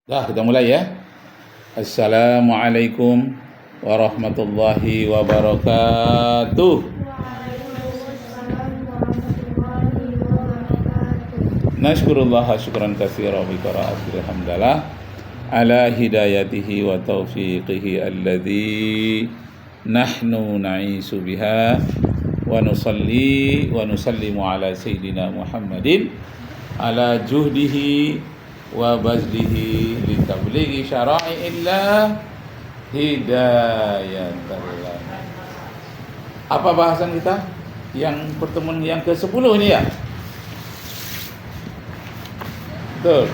Dah, kita mulai ya. Assalamualaikum warahmatullahi wabarakatuh. Nashkurullah syukran katsira wa qira'atil hamdalah ala hidayatihi wa taufiqihi alladzi nahnu na'isu biha wa nusalli wa nusallimu ala sayyidina Muhammadin ala juhdihi wa bazlihi li tablighi syara'i'illah hidayatallah. Apa bahasan kita? Yang pertemuan yang ke-10 ini ya? Betul.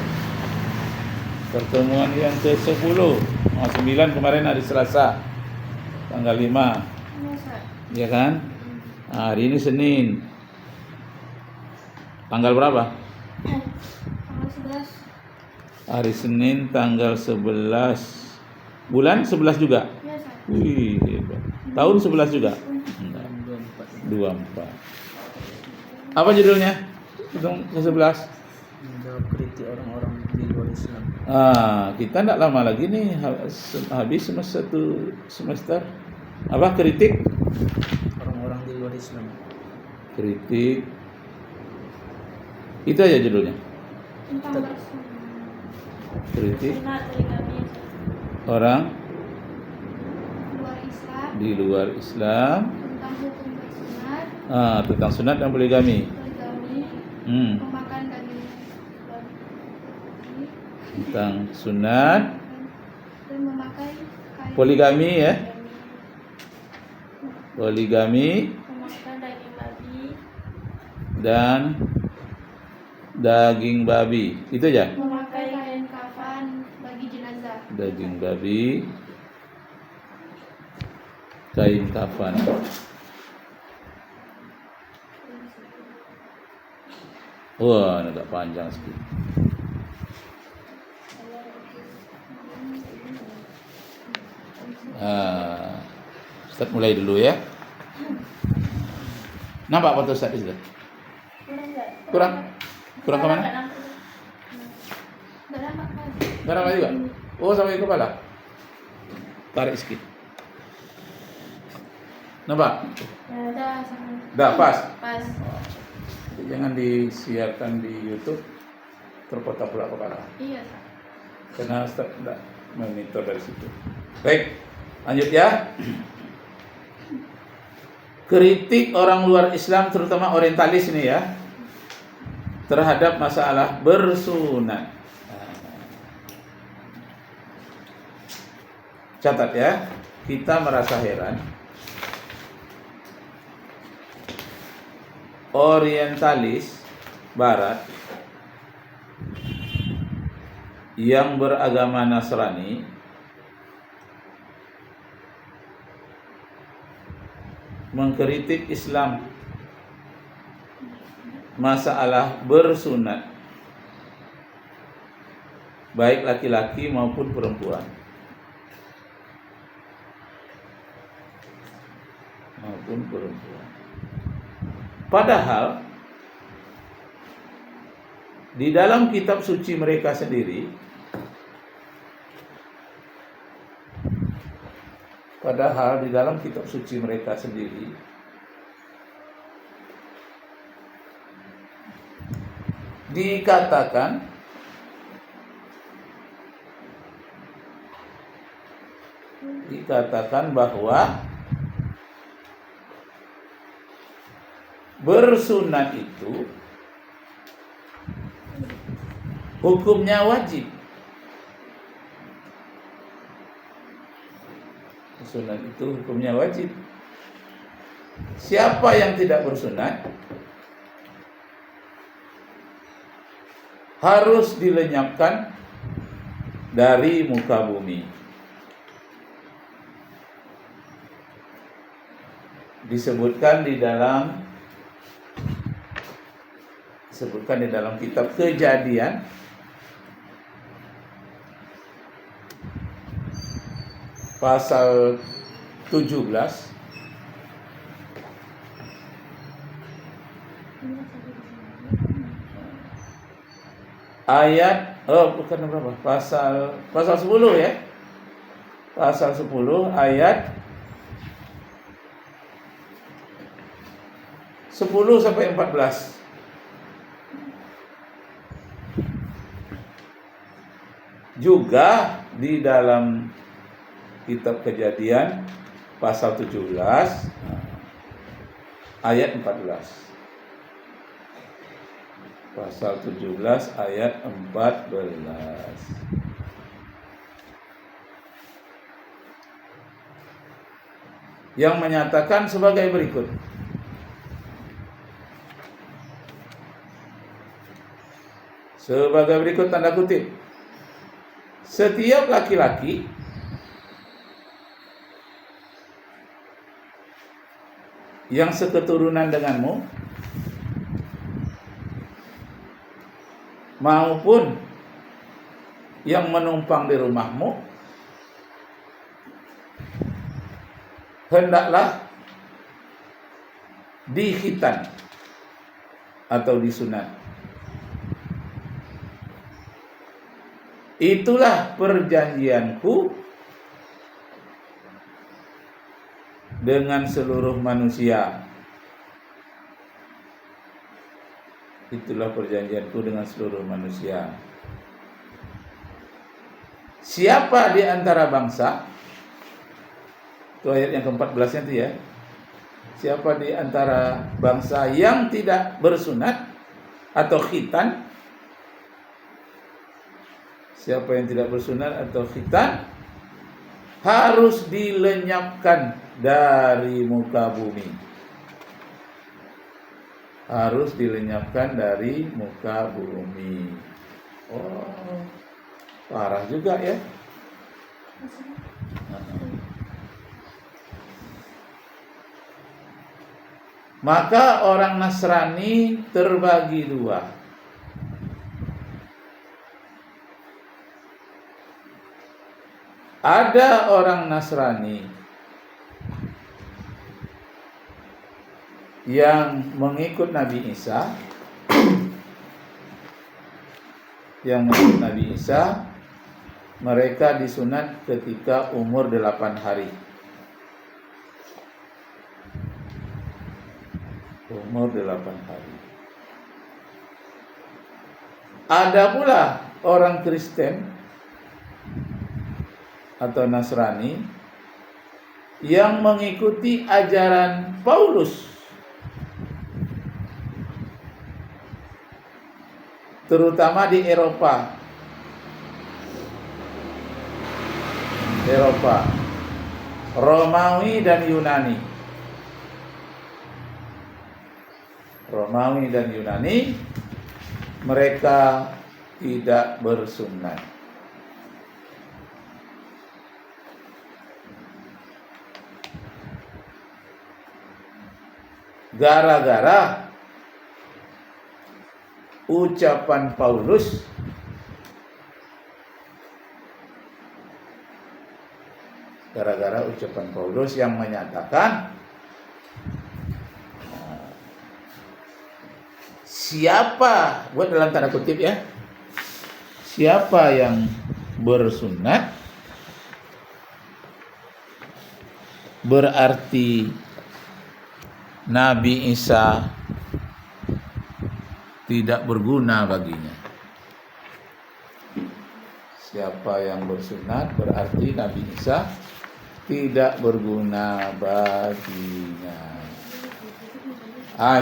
Pertemuan yang ke-10. 9 kemarin hari Selasa. Tanggal 5. Ya kan? Hari ini Senin. Tanggal berapa? Tanggal 11. Hari Senin tanggal 11. Bulan 11 juga? Ya, Sat. Wih, hebat. Tahun 11 juga? Enggak. 24. Apa judulnya? Tahun ke-11. Menjawab kritik orang-orang di luar Islam. Kita tidak lama lagi nih habis semester. Apa kritik? Orang-orang di luar Islam. Kritik. Itu aja judulnya. Tentang Kritik sunat poligami orang luar Islam, di luar Islam. tentang hukum bersunat, Tentang sunat dan poligami. memakan daging babi, Tentang sunat, dan memakai kain poligami ya. Poligami memakan daging babi, dan daging babi. Itu aja. memakai kain kafan bagi jenazah. Daging babi, kain kafan. Wah, agak panjang sedikit. Ustaz mulai dulu ya. Nampak foto Ustaz di situ? Kurang? Kurang ke mana? Nggak nampak kan? Enggak nampak juga? Oh, sampai kepala. Tarik sedikit. Nampak? Ya, udah sama. Dah pas. Pas. Jangan disiarkan di YouTube terpotong pula kepala. Iya, Sat. Karena Ustaz tidak monitor dari situ. Baik, lanjut ya. Kritik orang luar Islam, terutama orientalis ini ya, terhadap masalah bersunat. Catat ya, kita merasa heran orientalis barat yang beragama Nasrani mengkritik Islam masalah bersunat, baik laki-laki maupun perempuan. Padahal di dalam kitab suci mereka sendiri, dikatakan bahwa bersunat itu hukumnya wajib. Bersunat itu hukumnya wajib. Siapa yang tidak bersunat harus dilenyapkan dari muka bumi. Disebutkan di dalam kitab Kejadian pasal 17 ayat bukan berapa? Pasal 10 ya. Pasal 10 ayat 10 sampai 14. Juga di dalam kitab Kejadian pasal 17 ayat 14. Pasal 17 ayat 14. Yang menyatakan sebagai berikut. Sebagai berikut tanda kutip. Setiap laki-laki yang seketurunan denganmu maupun yang menumpang di rumahmu hendaklah dikhitan atau disunat. Itulah perjanjianku dengan seluruh manusia. Itulah perjanjianku dengan seluruh manusia. Siapa di antara bangsa, itu ayat yang ke-14 itu ya. Siapa di antara bangsa yang tidak bersunat atau khitan, siapa yang tidak bersunat atau khitan harus dilenyapkan dari muka bumi. Harus dilenyapkan dari muka bumi. Oh, parah juga ya. Maka orang Nasrani terbagi dua. Ada orang Nasrani yang mengikut Nabi Isa, mereka disunat ketika umur 8 hari. Umur 8 hari. Ada pula orang Kristen atau Nasrani yang mengikuti ajaran Paulus, terutama di Eropa, Romawi dan Yunani. Romawi dan Yunani, mereka tidak bersunat. Gara-gara ucapan Paulus yang menyatakan siapa, buat dalam tanda kutip ya, siapa yang bersunat berarti Nabi Isa tidak berguna baginya. Siapa yang bersunat berarti Nabi Isa tidak berguna baginya.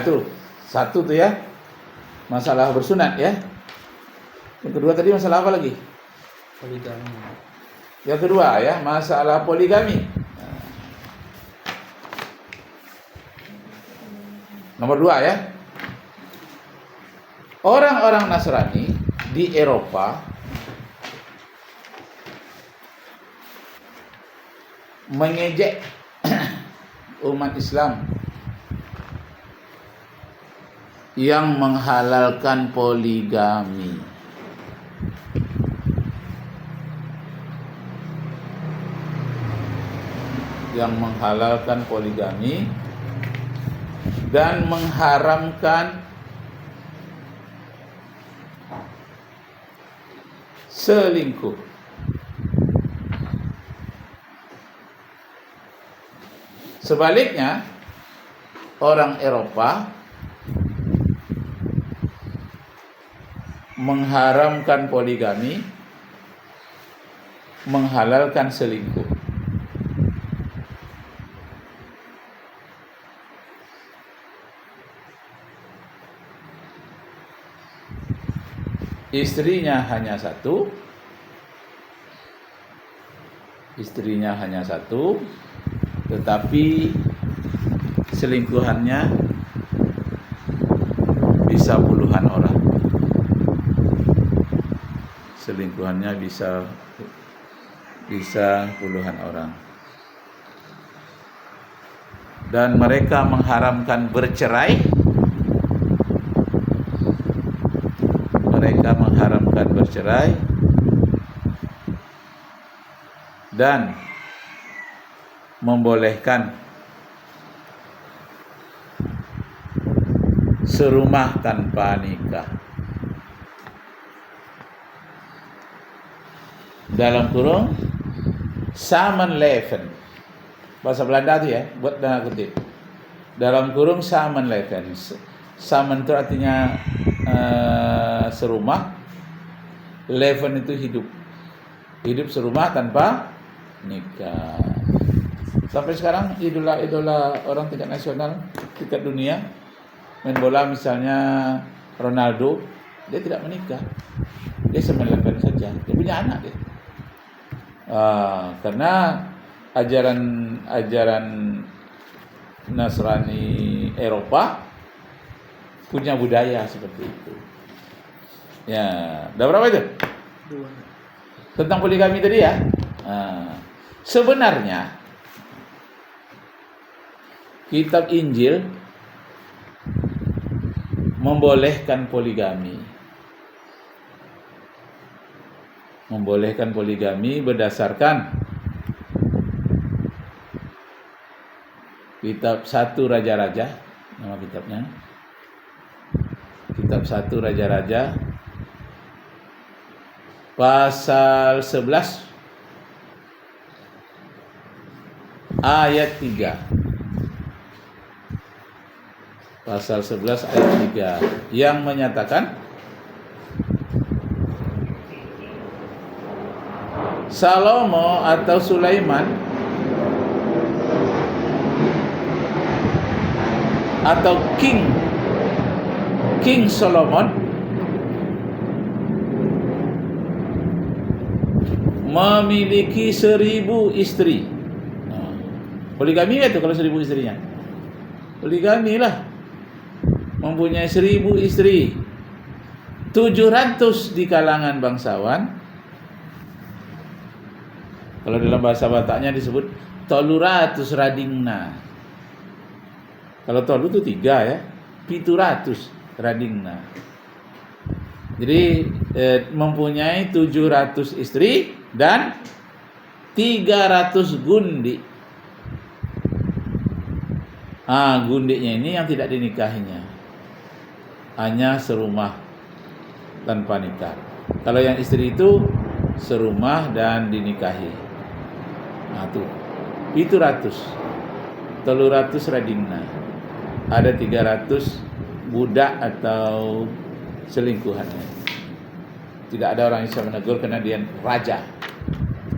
Itu satu tuh ya, masalah bersunat ya. Yang kedua tadi masalah apa lagi? Poligami. Yang kedua ya, masalah poligami. Nomor 2 ya. Orang-orang Nasrani di Eropa mengejek umat Islam yang menghalalkan poligami. Dan mengharamkan selingkuh. Sebaliknya, orang Eropa mengharamkan poligami, menghalalkan selingkuh. Istrinya hanya satu, tetapi selingkuhannya bisa puluhan orang. Selingkuhannya bisa puluhan orang. Dan mereka mengharamkan bercerai. Mereka mengharamkan bercerai dan membolehkan serumah tanpa nikah. Dalam kurung samenleven. Bahasa Belanda itu ya, buat tanda kutip. Dalam kurung samenleven. Samen itu artinya serumah. Leven itu hidup. Hidup serumah tanpa nikah. Sampai sekarang idola orang tingkat nasional, tingkat dunia, main bola misalnya Ronaldo, dia tidak menikah, dia samenleven saja, dia punya anak dia. Karena ajaran Nasrani Eropa punya budaya seperti itu. Ya, udah berapa itu? 2. Tentang poligami tadi ya. Sebenarnya kitab Injil membolehkan poligami. Membolehkan poligami berdasarkan kitab 1 Raja-Raja, nama kitabnya. Kitab 1 Raja-Raja pasal 11 ayat 3. Pasal 11 ayat 3 yang menyatakan Salomo atau Sulaiman atau King Solomon memiliki 1000 istri. Poligami itu kalau 1000 istrinya. Poligami lah. Mempunyai 1000 istri. 700 di kalangan bangsawan. Kalau dalam bahasa Bataknya disebut toluratus radingna. Kalau tolu itu 3 ya. 700 radingna. Jadi mempunyai 700 istri dan 300 gundi. Gundiknya ini yang tidak dinikahinya. Hanya serumah tanpa nikah. Kalau yang istri itu serumah dan dinikahi. Tuh. 700. 300 radingna. Ada 300 budak atau selingkuhannya. Tidak ada orang yang bisa menegur karena dia raja,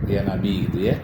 dia nabi gitu ya.